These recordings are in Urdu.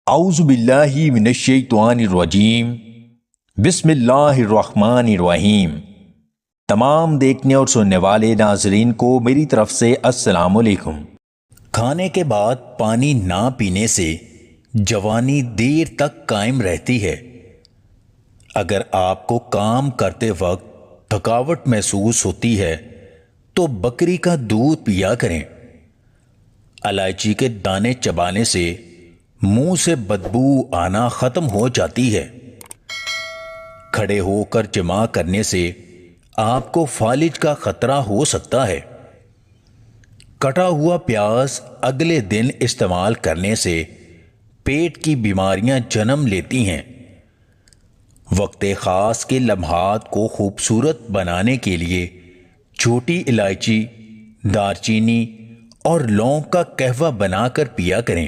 اعوذ باللہ من الشیطان الرجیم بسم اللہ الرحمن الرحیم۔ تمام دیکھنے اور سننے والے ناظرین کو میری طرف سے السلام علیکم۔ کھانے کے بعد پانی نہ پینے سے جوانی دیر تک قائم رہتی ہے۔ اگر آپ کو کام کرتے وقت تھکاوٹ محسوس ہوتی ہے تو بکری کا دودھ پیا کریں۔ الائچی کے دانے چبانے سے منہ سے بدبو آنا ختم ہو جاتی ہے۔ کھڑے ہو کر جمع کرنے سے آپ کو فالج کا خطرہ ہو سکتا ہے۔ کٹا ہوا پیاز اگلے دن استعمال کرنے سے پیٹ کی بیماریاں جنم لیتی ہیں۔ وقت خاص کے لمحات کو خوبصورت بنانے کے لیے چھوٹی الائچی، دارچینی اور لونگ کا قہوہ بنا کر پیا کریں۔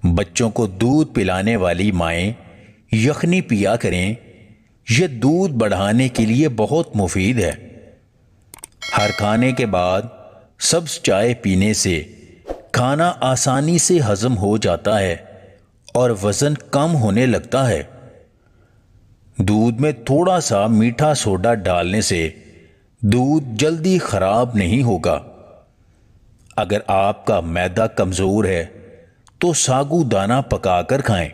بچوں کو دودھ پلانے والی مائیں یخنی پیا کریں۔ یہ دودھ بڑھانے کے لیے بہت مفید ہے۔ ہر کھانے کے بعد سبز چائے پینے سے کھانا آسانی سے ہضم ہو جاتا ہے اور وزن کم ہونے لگتا ہے۔ دودھ میں تھوڑا سا میٹھا سوڈا ڈالنے سے دودھ جلدی خراب نہیں ہوگا۔ اگر آپ کا معدہ کمزور ہے تو ساگو دانہ پکا کر کھائیں۔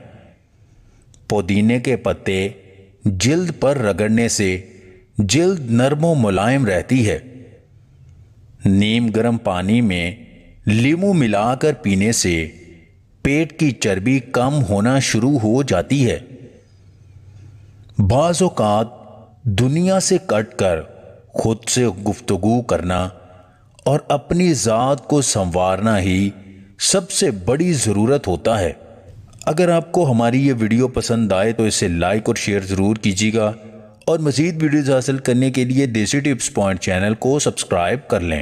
پودینے کے پتے جلد پر رگڑنے سے جلد نرم و ملائم رہتی ہے۔ نیم گرم پانی میں لیمو ملا کر پینے سے پیٹ کی چربی کم ہونا شروع ہو جاتی ہے۔ بعض اوقات دنیا سے کٹ کر خود سے گفتگو کرنا اور اپنی ذات کو سنوارنا ہی سب سے بڑی ضرورت ہوتا ہے۔ اگر آپ کو ہماری یہ ویڈیو پسند آئے تو اسے لائک اور شیئر ضرور کیجیے گا، اور مزید ویڈیوز حاصل کرنے کے لیے دیسی ٹپس پوائنٹ چینل کو سبسکرائب کر لیں۔